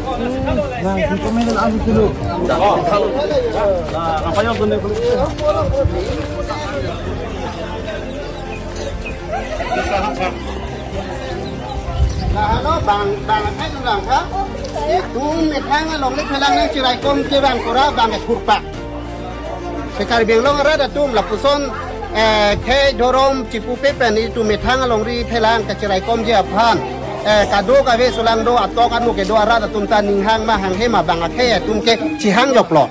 Nah, kita main abu dulu. Apa yang benar? Nah, halo bang apa itu bang? Itu metang long lek pelangnya cirai kom ke bang kura bang kurpak. Sekarang biang ada tu melapuson ke dorong cipu pepen itu metang long ri pelang ke cirai kom je apaan. Kado kawe sulang do atau kanu ke doa ada tum taning hang ma hang hema bang ke tum ke cihang joklo.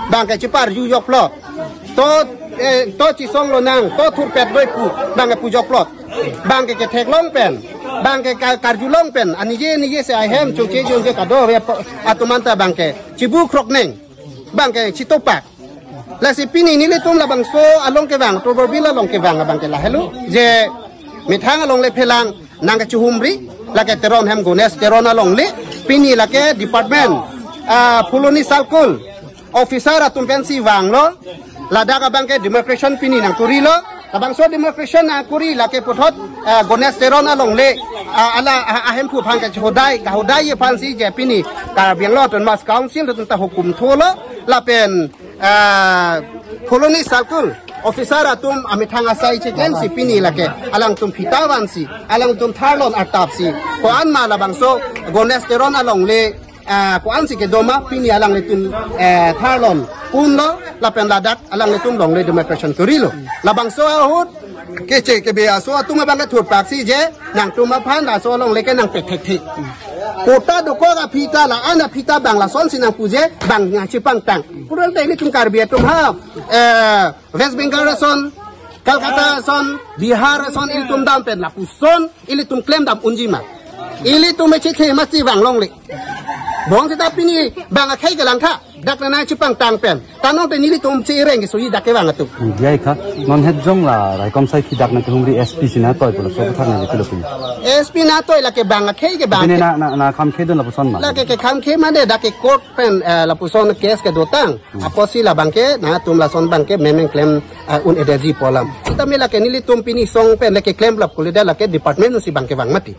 Bang ke cipar ju joklo. To cisong lo nang to turpet doi pu bang ke pu joklo. Bang ke tek long pen. Bang ke karjulong pen ani je se ahem cuci je kado atau manta bang ke cibu krok neng. Bang ke citopak. La si pini ni le tum la bang so along ke bang to bila long ke bang ke la hello je metang along le pelang nang ke chuhumri la ke teron hem gones teron along le pini la ke department puloni salkul officer atum pensi wang lo la daga bang ke demarcation pini nang kuri lo tabang so demarcation na kuri la ke pothot gones teron along le ala ahem pu phang ke hodai ye fansi je pini ka biang lo ton mas council ton ta hukum tholo la pen puloni salkul officer atum amitang asai chicken si pini lake alang tum pitawan si alang tum tharlon atap si ko an ma labang so gones teron along le ko an si ke doma pini alang le tum tharlon unlo lapen ladak alang le tum long le demarcation kurilo labang so ahut kece ke be so atum bang thut pak si je nang tum phan la so long le ke nang pek thek kota doko ga pita la ana pita bang la son sinang puje bang nya cipang tang kurang teh ini tum karbia tum ha West Bengal son Calcutta son Bihar son ili tum dam pen la puson ili tum claim dam unjima ili tum me chike masti bang long le bong sita pini bang akai galang tha dak na cipang tang pen tanong pen ili tum chi reng ki sui dak ke bang atu Jai kha non het jong la rai kom sai ki dak na humri SP sina toy pula so thar na le pula SP na toy la ke bang akai ke bang na kham khe don la puson ma la ke kham khe ma de dak ke court pen la puson case ke dotang aposi la bang ke na tum la son bang ke memeng claim un energy polam kita me la ke nili tum pini song pen la ke claim la kulida la ke department si bang ke bang mati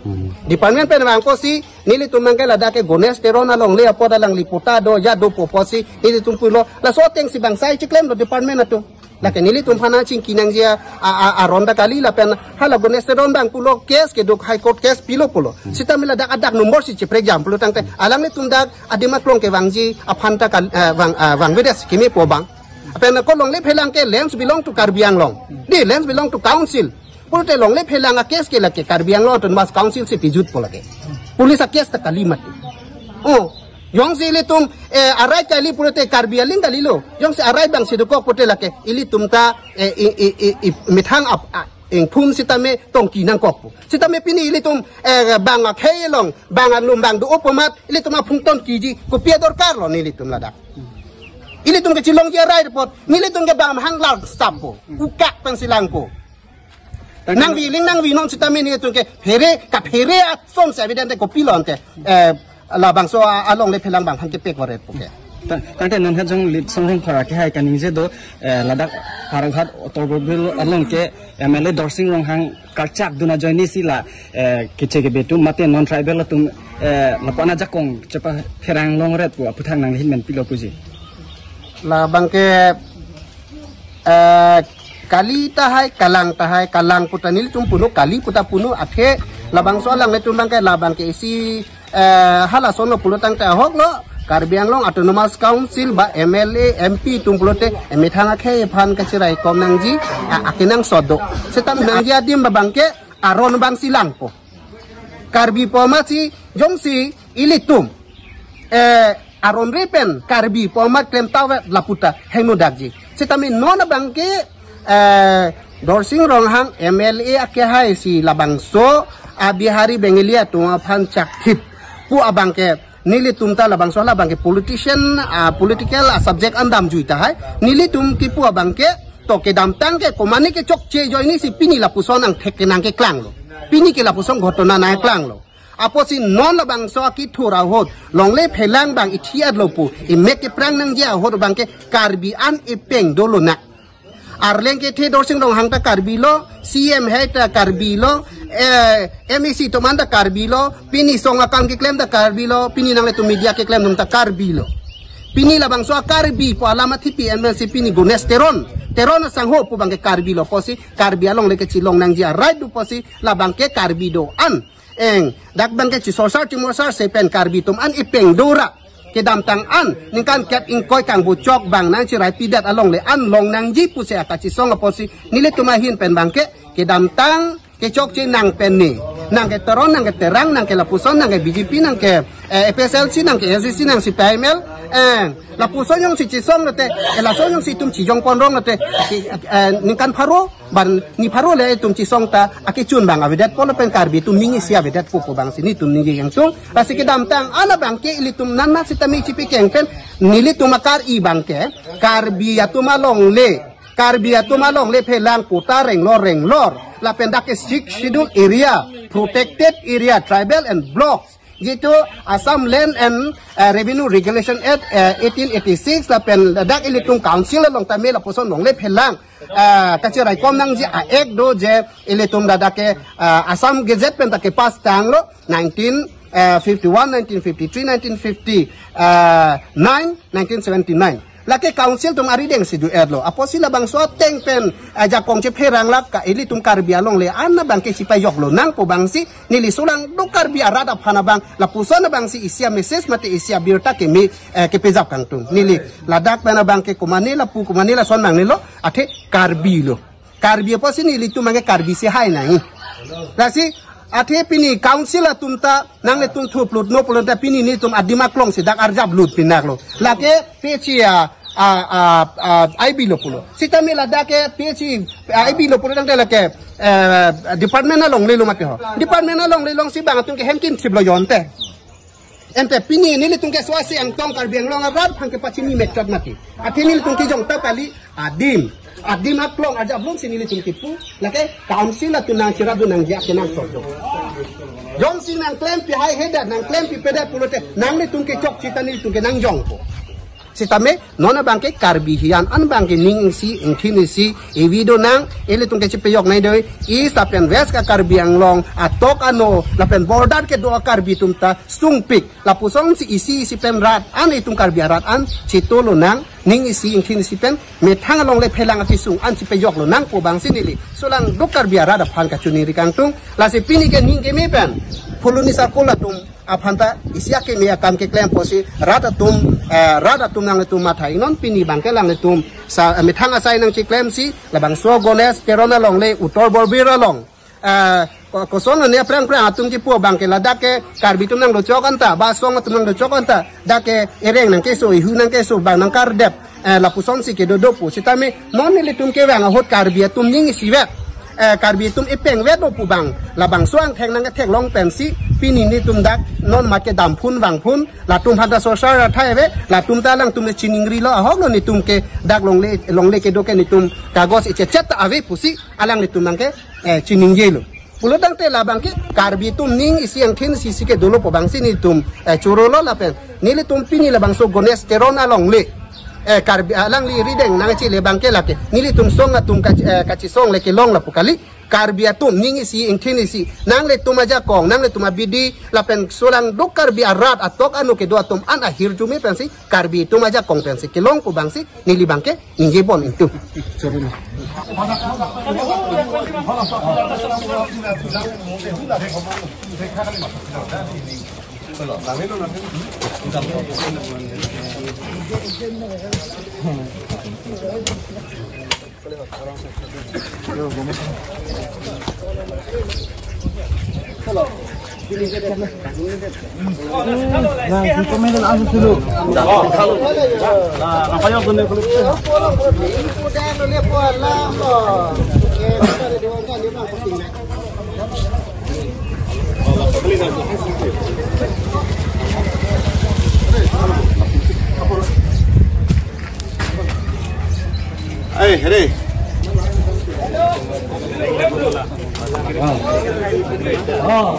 department pen bang ko si nili tum bang ke la dak ke gones teron along le apoda lang liputado ya do poposi ili tum pulo la so teng si bang sai chi claim lo department atu la ke nili tum phana ching kinang dia a ronda kali la pen hala gones teron bang pulo case ke do high court case pilo pulo sita mila dak adak nomor si for example tang te alang le tum dak adima klong ke wangji aphanta kal wang vedes kimi po bang pen ko long le phelang ke lands belong to Karbiang long di lands belong to council pulte long le phelang a case ke la ke Karbiang long to mas council si pijut pola ke pulis a case ta kalimat oh Yong si ili tum arai kali pulte Karbialing kali lo yong si arai bang sidukok pulte la ke ili tum ta mithang ap eng phum sitame tongki nang kokpo sitame pini ili tum bang a khailong bang a lum bang do opomat ili tum a phung ton kiji ko pia dorkar lo ili tum ladak ili tum ke chilong je rai report ili tum ke bang hang lar stampo ukak pang silangpo nang wi non sitame ni tum ke phere a som sa evidente ko pilon te la bang so along le phelang bang hang ke pek waret poke tante non het jong lit songheng phara ke hai kaning je do ladak paraghat otorbil along ke MLA dorsing rong hang karchak duna joini sila kiche ke betu mate non tribal tum lapana jakong chepa pherang long ret ko puthang nang hinmen pilo puji la bang ke kali tahai kalang putanil tum punu kali puta punu akhe la bang so lang le tum bang ke la bang ke isi hala sono pulutang ta hok lo Karbiang long autonomous council ba MLA MP tungpulote emithanga khe phan ka chirai kom nangji akinang sodo setam nangji adim babangke aron bang silang po Karbi pomasi jongsi ilitum aron repen Karbi pomat klem tawe laputa henu dagji setami nona bangke dorsing rong hang MLA akhe hai si labangso abihari bengelia tunga phan chakhip pu abangke nili tumta labang sola bangke political subject andam juita hai nili tum tipu abangke to ke dam tangke komani ke chok che joini si pini la puson ang thek nang ke klang lo pini ke la puson ghotona na klang lo aposi non labang so ki thura hot longle phelang bang ithiat lo pu i mek ke prang nang ja hot bangke Karbi an ipeng dolo na arleng ke the dorsing dong hang ta Karbi lo CM heta karbilo MEC to manda karbilo pini song akam ke claim da karbilo pini nang le tu media ke claim ta karbilo pini labang so karbi po alamat hipi MNC pini gonesteron teron sangho po bang ke karbilo posi karbi along le ke cilong nang dia right du posi labang ke karbido an eng dak bang ke ci sosar timosar sepen karbitum an ipeng dora ke dam tang an ningkan kep ingkoi kang bucok bang nang cirai pidat along le an long nang ji pu se akaci song posi nile tumahin pen bangke ke dam tang ke chok ci nang pen ni nang ke teron nang ke terang nang ke lapuson nang ke BJP nang ke FSLC nang ke SCC nang si PML lapuson yang si cisong nate lason yang si tum ci jong ponrong nate ningkan paro ban ni paro le tum cisong ta akicun bang avedat polo pen karbi tum mingi sia avedat pupo bang sini tum ningi yang tung lasi ke dam tang ala bang ke ili tum nanna sitami cipi keng pen nili tumakar i bang ke karbi atumalong le pelang puta reng lor la pendak ke scheduled area protected area tribal and blocks gitu Assam Land and Revenue Regulation Act 1886 la pen dak ilitung council long tamel la poson long le pelang kacirai kom nang ji a ek do je ilitung dadake Assam Gazette pen take pas tang lo 1951 1953 1979 laki council tum arideng si du erlo apo sila bang so teng pen aja kong che perang lak ka ili tum karbi along le anna bang ke sipayok lo nang po bang si nili sulang do karbi arada phana bang la pusana bang si isia message mate isia birta ke mi ke pejap kang tum nili ladak pana bang ke kumanila pu kumanila son bang nilo ate karbi apo si nili tum mange karbi si hai nai lasi ate pini council atumta nang le tum thu plut no plut pini ni tum adima klong si dak arjab lut pinak lo lake pechia IB lo pulo sitami ladake pechi IB lo pulo dang lake department along le lo mate ho department along le long si bang tum ke hemkin siblo yonte ente pini ni le tum ke swasi ang tong karbiang long arab hang ke pachini metrat mati ate ni tum ki jong ta kali adim aklong aja belum sini licin tipu lake council la tunang siradu nang dia kenang sodo jong sing nang claim pi hai hedat nang claim pi pedat pulote nang ni tungke chok cita ni tungke nang jong ko sitame nona bangke karbi hian an bangke ning si ingkini si evido nang ele tungke chipeyok nai doi i sapen west ka karbi anglong atok ano lapen border ke do karbi tumta sungpik lapusong si isi pen rat an itung karbi rat an chitolo nang ning isi ingkini si pen methang along le phelang ati sung an chipeyok lo nang po bang sinili solang dokar biara da phan ka chuni ri kangtung lasi pini ke ning ke me pen fuluni sakola tum apanta isya ke me akam ke klem posi rata tum nang tum mathai non pini bangke lang tum sa methang asai nang chi klem si labang so goles terona long le utor borbira long kosong ne prang atung ji po bangke ladake karbi tum nang lo chokanta ba song tum nang lo chokanta dake ereng nang keso ihu nang keso bang nang kardep la puson si ke dodopu sitame non le tum ke wang hot karbi tum ning si wet karbi tum ipeng wet do pu bang labang swang theng nang thek long pensi pini ni tum dak non make dam phun wang phun la tum hada social thai ve la tum ta lang tum le chiningri lo hok lo ni tum ke dak long le ke do ke ni tum kagos iche chat ave pusi alang ni tum nang ke chiningye lo pulo dang te labang ke karbi tum ning isi ang thin si ke dolo po bang si ni tum churolo la pen ni le tum pini labang so gones terona long le karbi alang li rideng nang chi le bangke lake nili tum song atum kachi song le ke long la pukali karbi atum ningi si ingkini si nang le tum aja kong nang le tum abidi la pen solang dok karbi arat atok anu ke do atum an ahir jumi pensi karbi tum aja kong pensi ke long ku bangsi nili bangke inje bon itu Nah, kita main aja dulu. Apa yang benar kalau Hei. Oh.